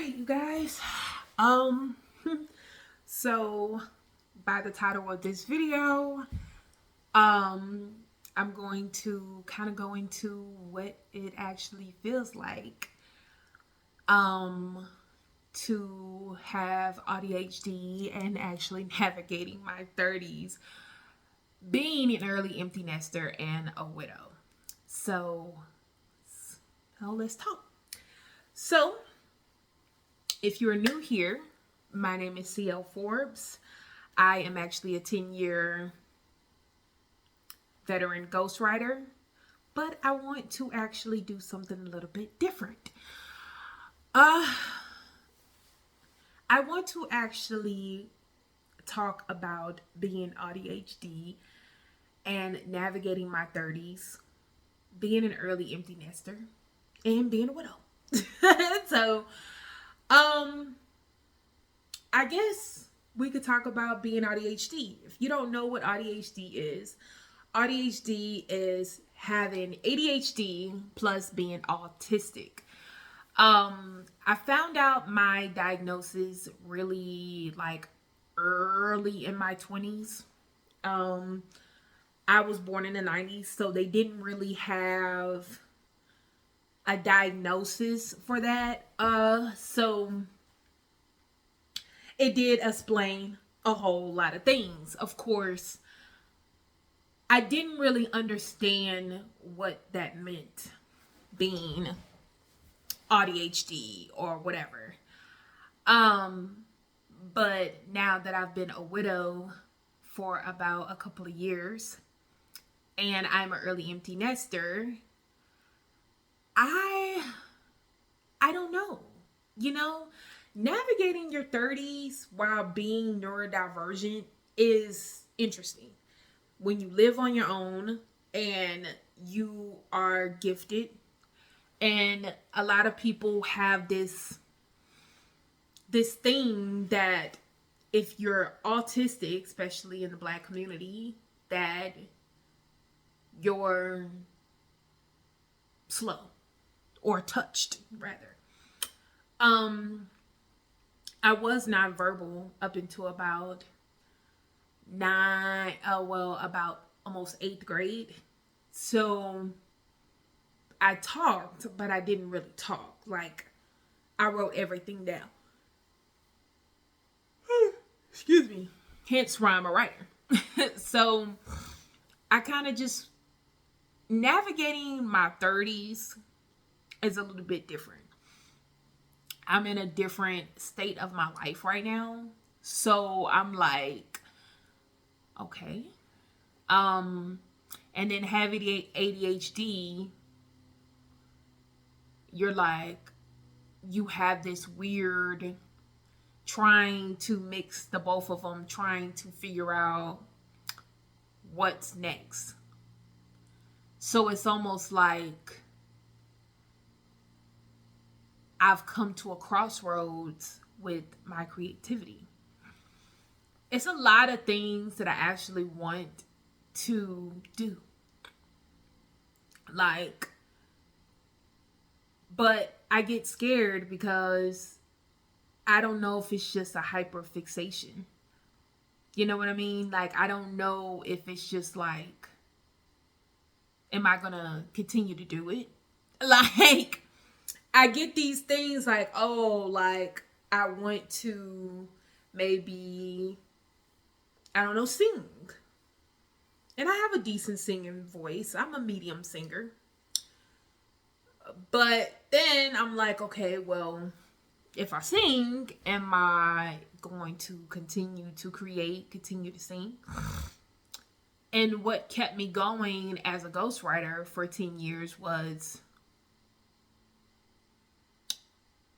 right, you guys. Um, so by the title of this video, um, I'm going to kind of go into what it actually feels like, um, to have AUDHD and actually navigating my 30s, being an early empty nester and a widow. So, let's talk. So, if you're new here, my name is CL Forbes. I am actually a 10-year veteran ghostwriter, but I want to actually do something a little bit different. I want to actually talk about being ADHD and navigating my 30s, being an early empty nester, and being a widow. So, I guess we could talk about being ADHD. If you don't know what ADHD is having ADHD plus being autistic. I found out my diagnosis really like early in my 20s. I was born in the 90s, so they didn't really have a diagnosis for that. So it did explain a whole lot of things. Of course, I didn't really understand what that meant, being ADHD or whatever. But now that I've been a widow for about a couple of years and I'm an early empty nester, I don't know. Navigating your 30s while being neurodivergent is interesting. When you live on your own and you are gifted, and a lot of people have this thing that if you're autistic, especially in the Black community, that you're slow or touched rather. I was nonverbal up until about about almost 8th grade. So I talked, but I didn't really talk. Like, I wrote everything down. Excuse me. Hence why I'm a writer. So I kind of just, navigating my 30s is a little bit different. I'm in a different state of my life right now. So I'm like, okay. And then having ADHD, you're like, you have this weird trying to mix the both of them, trying to figure out what's next. So it's almost like I've come to a crossroads with my creativity. It's a lot of things that I actually want to do. But I get scared because I don't know if it's just a hyperfixation. You know what I mean? Like, I don't know if it's just like, am I gonna continue to do it? Like, I get these things like, oh, like, I want to maybe, I don't know, sing. And I have a decent singing voice. I'm a medium singer. But then I'm like, okay, well, if I sing, am I going to continue to create, continue to sing? And what kept me going as a ghostwriter for 10 years was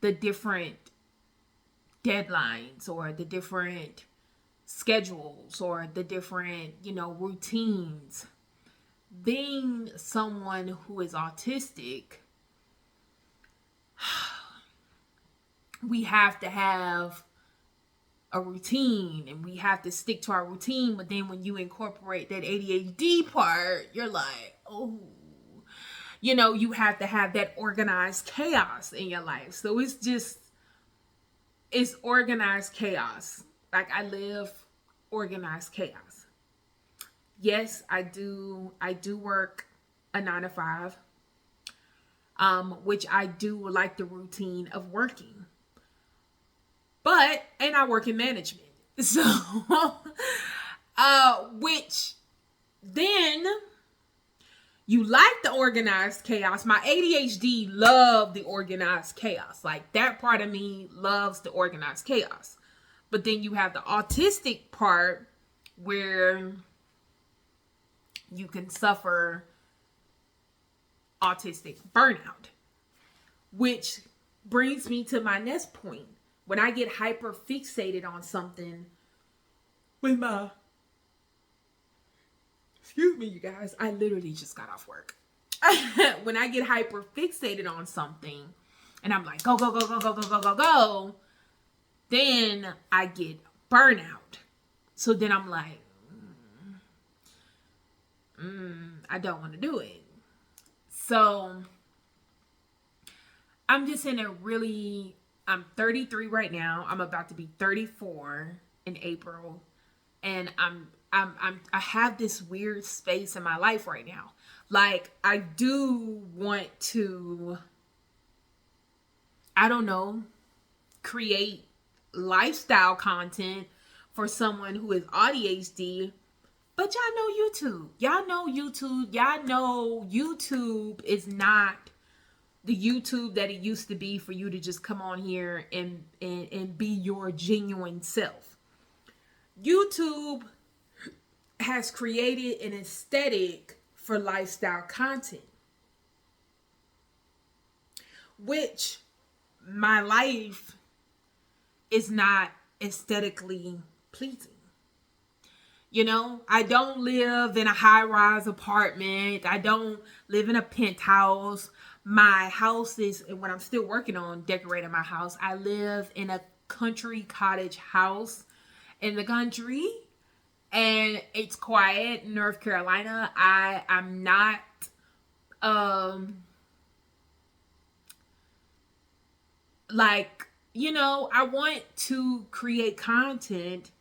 the different deadlines or the different schedules or the different, routines. Being someone who is autistic, we have to have a routine and we have to stick to our routine. But then when you incorporate that ADHD part, you're like, oh, you have to have that organized chaos in your life. So it's just It's organized chaos. Like, I live organized chaos. Yes, I do work a 9 to 5, which I do like the routine of working. And I work in management. So, which then you like the organized chaos. My ADHD love the organized chaos. Like, that part of me loves the organized chaos. But then you have the autistic part where you can suffer autistic burnout, which brings me to my next point. When I get hyper fixated on something with my, excuse me, you guys, I literally just got off work. When I get hyper fixated on something and I'm like, go, go, go, go, go, go, go, go, go, then I get burnout. So then I'm like, I don't want to do it. So I'm just in a really, I'm 33 right now. I'm about to be 34 in April. And I have this weird space in my life right now. Like, I do want to, I don't know, create lifestyle content for someone who is AUDHD. But y'all know YouTube. Y'all know YouTube is not the YouTube that it used to be for you to just come on here and be your genuine self. YouTube has created an aesthetic for lifestyle content, which my life is not aesthetically pleasing. You know, I don't live in a high-rise apartment. I don't live in a penthouse. My house is, when I'm still working on decorating my house, I live in a country cottage house in the country. And it's quiet in North Carolina. I'm not, like, you know, I want to create content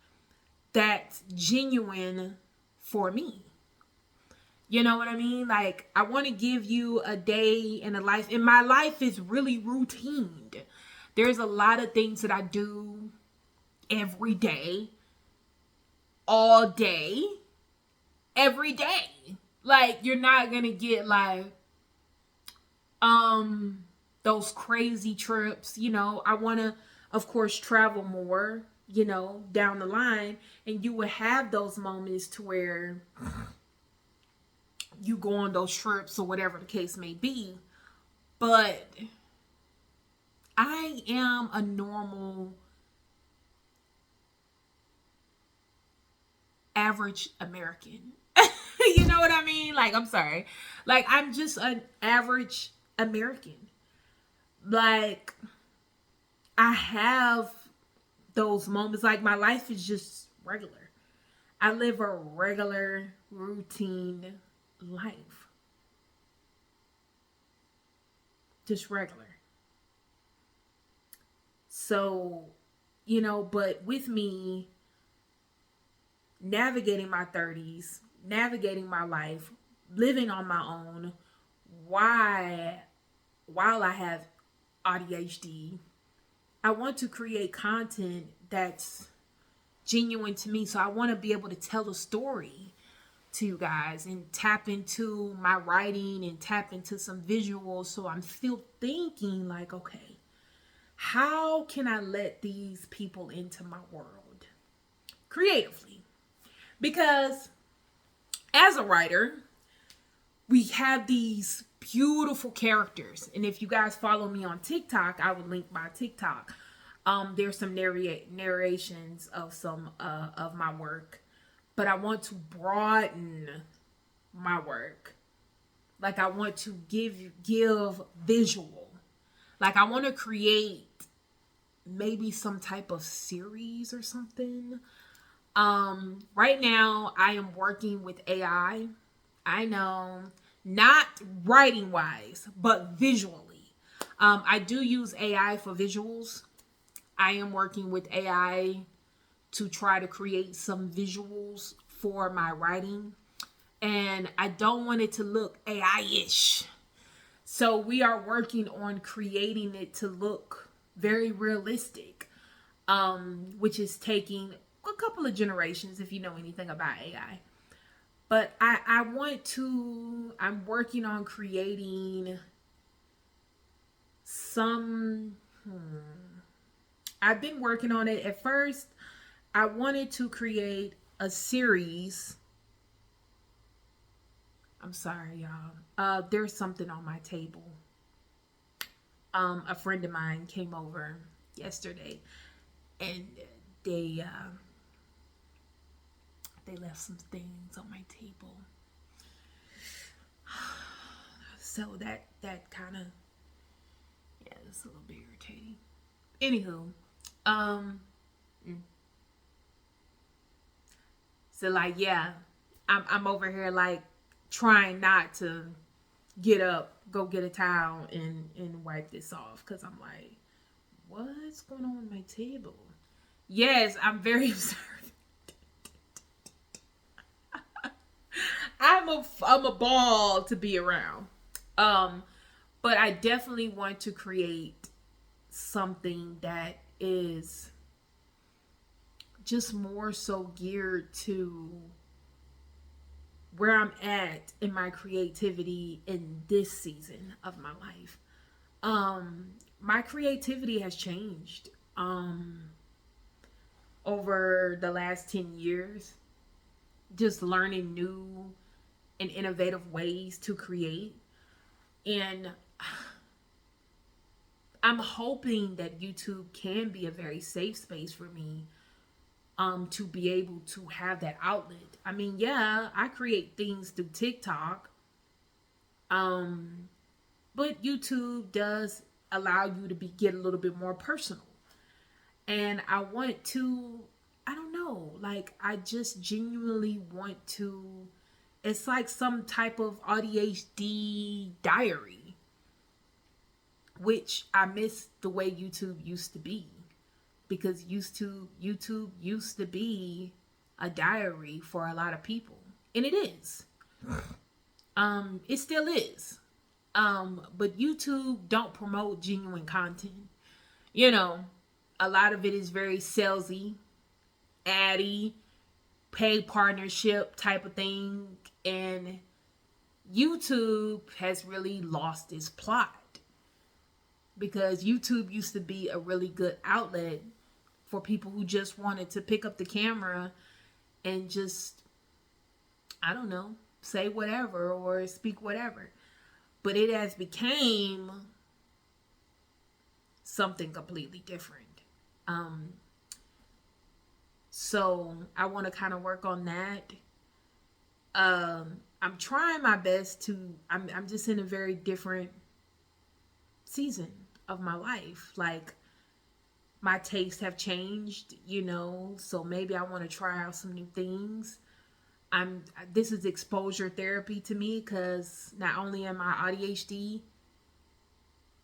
that's genuine for me. You know what I mean? Like, I want to give you a day in a life. And my life is really routined. There's a lot of things that I do every day, all day, every day. Like, you're not going to get like, those crazy trips. You know, I want to, of course, travel more, you know, down the line, and you will have those moments to where you go on those trips or whatever the case may be. But I am a normal, average American. You know what I mean? Like, I'm sorry. Like, I'm just an average American. Like, I have those moments. Like, my life is just regular. I live a regular, routine life. Just regular. So, you know, but with me navigating my 30s, navigating my life, living on my own, while I have ADHD, I want to create content that's genuine to me. So I want to be able to tell a story to you guys and tap into my writing and tap into some visuals. So I'm still thinking like, okay, how can I let these people into my world creatively? Because as a writer, we have these beautiful characters. And if you guys follow me on TikTok, I will link my TikTok. There's some narrations of some of my work. But I want to broaden my work. Like, I want to give visual. Like, I want to create maybe some type of series or something. Right now, I am working with AI. I know, not writing wise, but visually. I do use AI for visuals. I am working with AI to try to create some visuals for my writing. And I don't want it to look AI-ish. So we are working on creating it to look very realistic, which is taking a couple of generations if you know anything about AI. But I'm working on creating some, I've been working on it. At first, I wanted to create a series. I'm sorry, y'all. There's something on my table. A friend of mine came over yesterday, and they uh, they left some things on my table. So that kind of, yeah, it's a little bit irritating. Anywho, um, so like, yeah, I'm over here like trying not to get up, go get a towel and wipe this off because I'm like, what's going on with my table? Yes, I'm very observant. I'm a ball to be around. Um, but I definitely want to create something that is just more so geared to where I'm at in my creativity in this season of my life. My creativity has changed over the last 10 years, just learning new and innovative ways to create. And I'm hoping that YouTube can be a very safe space for me to be able to have that outlet. I mean, yeah, I create things through TikTok, but YouTube does allow you to get a little bit more personal. And I want to, I don't know, like I just genuinely want to, it's like some type of AUDHD diary, which I miss the way YouTube used to be, because YouTube used to be a diary for a lot of people, and it is. It still is. But YouTube don't promote genuine content. You know, a lot of it is very salesy, addy, pay partnership type of thing, and YouTube has really lost its plot because YouTube used to be a really good outlet for people who just wanted to pick up the camera and just, I don't know, say whatever or speak whatever. But it has became something completely different. So I want to kind of work on that. I'm trying my best to, I'm just in a very different season of my life. Like, my tastes have changed, so maybe I want to try out some new things. This is exposure therapy to me because not only am I ADHD,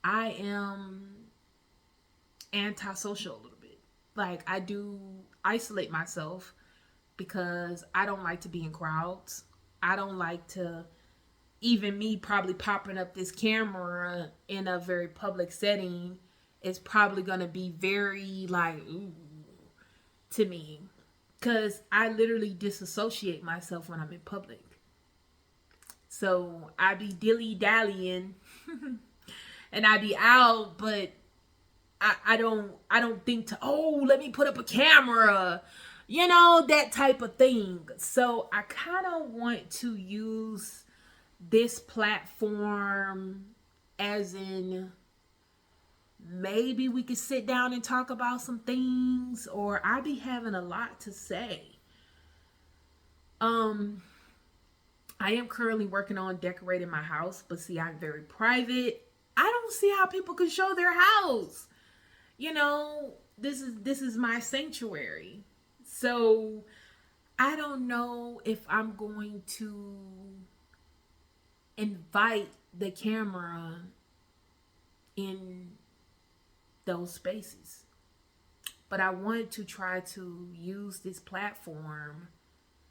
I am antisocial a little bit. Like, I do isolate myself because I don't like to be in crowds. I don't like to, even me probably popping up this camera in a very public setting is probably going to be very like, ooh, to me. Because I literally disassociate myself when I'm in public. So I be dilly-dallying and I be out, but I don't think to, oh, let me put up a camera, that type of thing. So I kind of want to use this platform as in, maybe we could sit down and talk about some things, or I be having a lot to say. I am currently working on decorating my house, but see, I'm very private. I don't see how people can show their house. This is my sanctuary. So I don't know if I'm going to invite the camera in those spaces. but I want to try to use this platform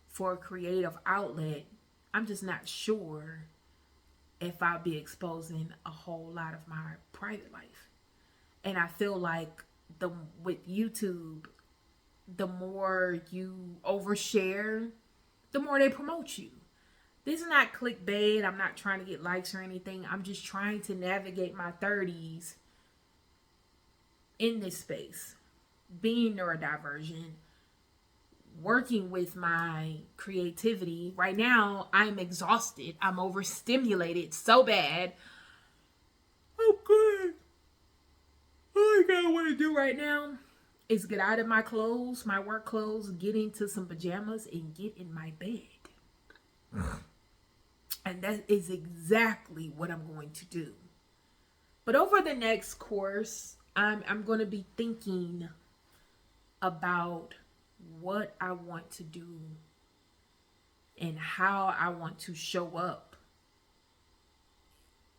for a creative outlet. I'm just not sure if I'll be exposing a whole lot of my private life. And I feel like with YouTube, the more you overshare, the more they promote you. This is not clickbait. I'm not trying to get likes or anything. I'm just trying to navigate my 30s in this space, being neurodivergent, working with my creativity. Right now, I'm exhausted. I'm overstimulated so bad. I'm good. All I want to do right now is get out of my clothes, my work clothes, get into some pajamas, and get in my bed. And that is exactly what I'm going to do. But over the next course, I'm going to be thinking about what I want to do and how I want to show up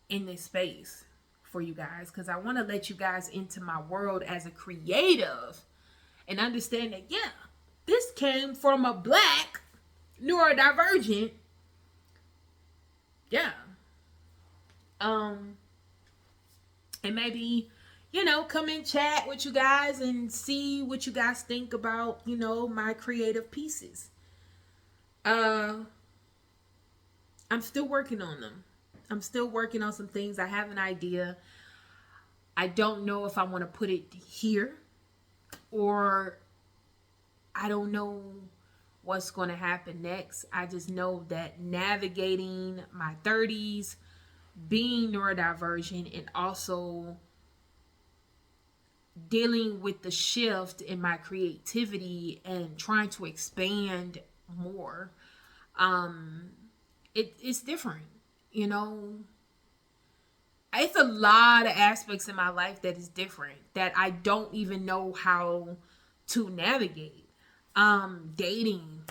in this space for you guys, because I want to let you guys into my world as a creative and understand that, yeah, this came from a Black neurodivergent. Yeah. And maybe, come in chat with you guys and see what you guys think about, my creative pieces. I'm still working on them. I'm still working on some things. I have an idea. I don't know if I want to put it here, or I don't know what's going to happen next. I just know that navigating my 30s, being neurodivergent, and also dealing with the shift in my creativity and trying to expand more, it's different. It's a lot of aspects in my life that is different that I don't even know how to navigate. Dating.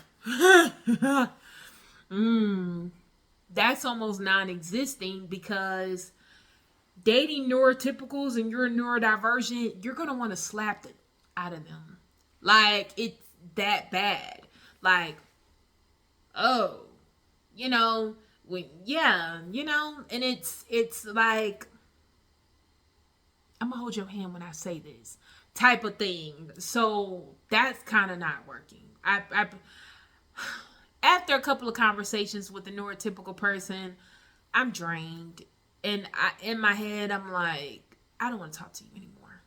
That's almost non-existent, because dating neurotypicals and you're neurodivergent, you're going to want to slap it out of them. Like, it's that bad. Like, oh, and it's like, I'm gonna hold your hand when I say this type of thing. So that's kind of not working. I after a couple of conversations with a neurotypical person, I'm drained, and in my head I'm like, I don't want to talk to you anymore,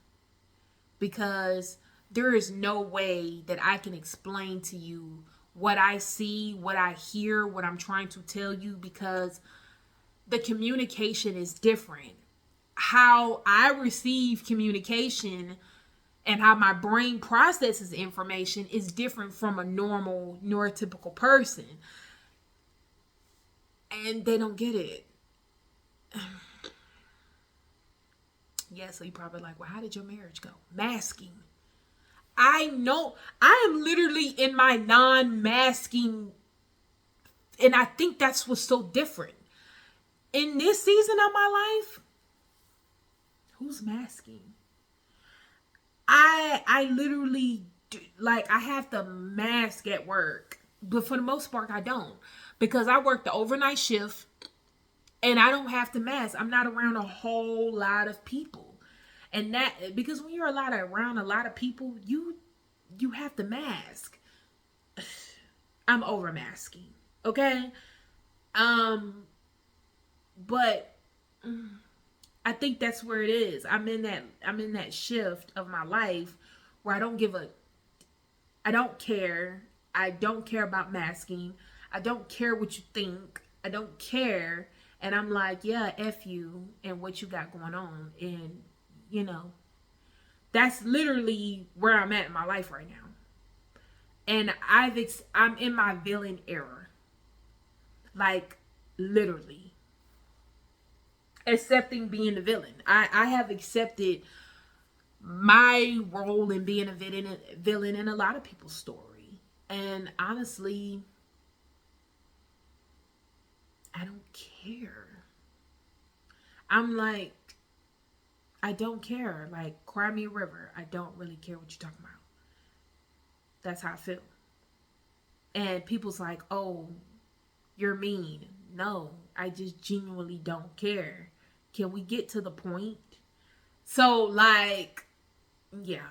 because there is no way that I can explain to you what I see, what I hear, what I'm trying to tell you, because the communication is different. How I receive communication and how my brain processes information is different from a normal neurotypical person. And they don't get it. Yeah, so you're probably like, well, how did your marriage go? Masking. I know. I am literally in my non-masking, and I think that's what's so different. In this season of my life, who's masking? I literally I have to mask at work, but for the most part I don't, because I work the overnight shift and I don't have to mask. I'm not around a whole lot of people, and that, because when you're around a lot of people, you have to mask. I'm over masking, okay? But I think that's where it is. I'm in that shift of my life where I don't care. I don't care about masking. I don't care what you think. I don't care. And I'm like, yeah, F you and what you got going on. And, that's literally where I'm at in my life right now. And I'm in my villain era. Like, literally. Accepting being the villain. I have accepted my role in being a villain in a lot of people's story. And honestly, I don't care. I'm like, I don't care. Like, cry me a river. I don't really care what you're talking about. That's how I feel. And people's like, oh, you're mean. No, I just genuinely don't care. Can we get to the point? So, like, yeah.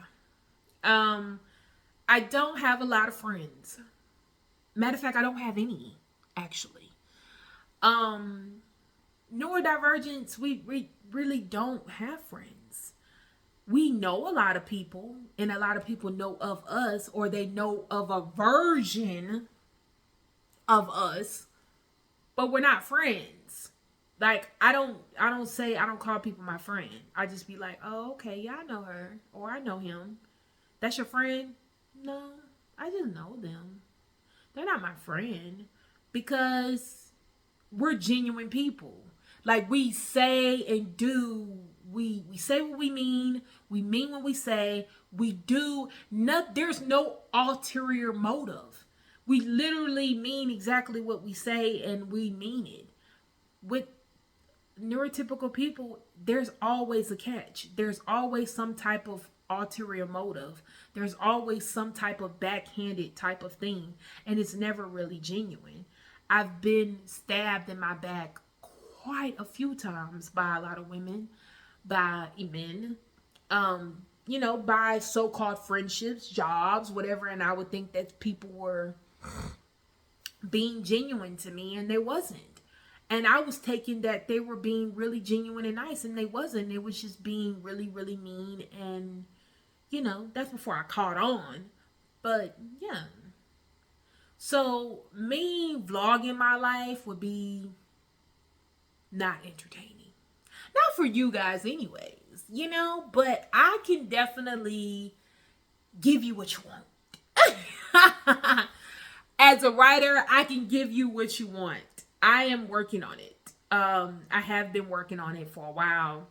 I don't have a lot of friends. Matter of fact, I don't have any, actually. Neurodivergence, we really don't have friends. We know a lot of people, and a lot of people know of us, or they know of a version of us, but we're not friends. Like, I don't call people my friend. I just be like, oh, okay, yeah, I know her, or I know him. That's your friend? No, I just know them. They're not my friend, because we're genuine people. Like, we say and do, we say what we mean what we say, we do. There's no ulterior motive. We literally mean exactly what we say, and we mean it. With neurotypical people, there's always a catch. There's always some type of ulterior motive. There's always some type of backhanded type of thing, and it's never really genuine. I've been stabbed in my back quite a few times by a lot of women, by men, by so-called friendships, jobs, whatever, and I would think that people were being genuine to me, and they wasn't. And I was taking that they were being really genuine and nice, and they wasn't. It was just being really, really mean, and, that's before I caught on. But, yeah. So, me vlogging my life would be not entertaining. Not for you guys anyways, but I can definitely give you what you want. As a writer, I can give you what you want. I am working on it. I have been working on it for a while.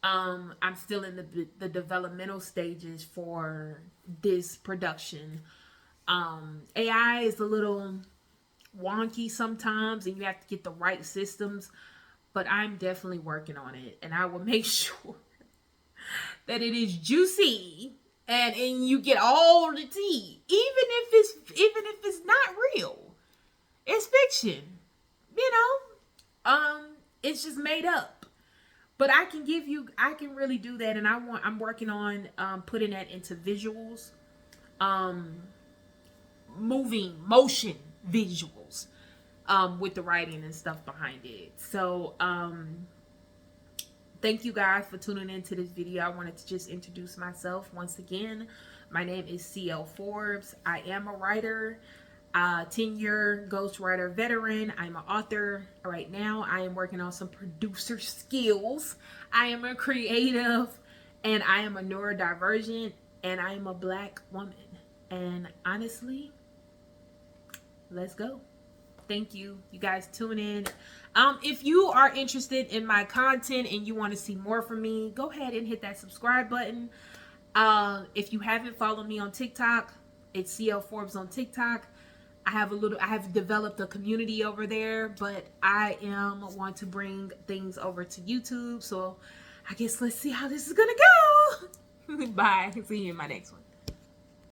I'm still in the developmental stages for this production. AI is a little wonky sometimes, and you have to get the right systems, but I'm definitely working on it, and I will make sure that it is juicy and you get all the tea, even if it's not real. It's fiction, it's just made up. But I can really do that, and I'm working on putting that into visuals, motion visuals, with the writing and stuff behind it. So thank you guys for tuning into this video. I wanted to just introduce myself once again. My name is CL Forbes. I am a writer, 10-year ghostwriter veteran. I'm an author right now. I am working on some producer skills. I am a creative, and I am a neurodivergent, and I am a Black woman. And honestly, let's go. Thank you. You guys tune in. If you are interested in my content and you want to see more from me, go ahead and hit that subscribe button. If you haven't followed me on TikTok, it's CL Forbes on TikTok. I have developed a community over there, but I want to bring things over to YouTube. So I guess let's see how this is gonna go. Bye. See you in my next one.